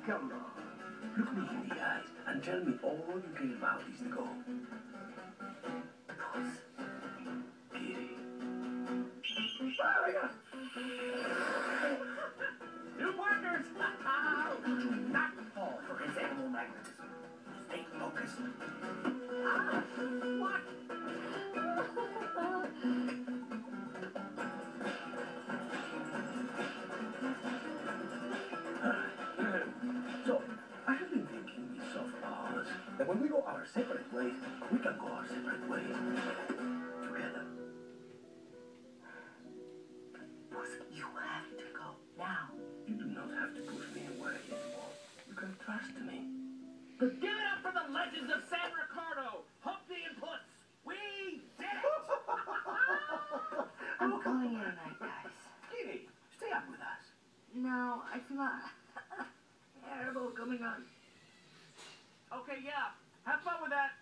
Come on. Look me in the eyes and tell me all you care about is the goal. Puss. Kitty. New partners! Do not fall for his animal magnetism. Stay focused. What? So, I have been thinking with soft paws that when we go our separate ways, we can go our separate ways together. Puss, you have to go now. You do not have to push me away anymore. You can trust me. But give it up for the legends of San Ricardo, Humpty and Puss. We did it! I'm going in tonight, guys. Kitty, stay up with us. No, I feel terrible coming on. Okay, yeah. Have fun with that.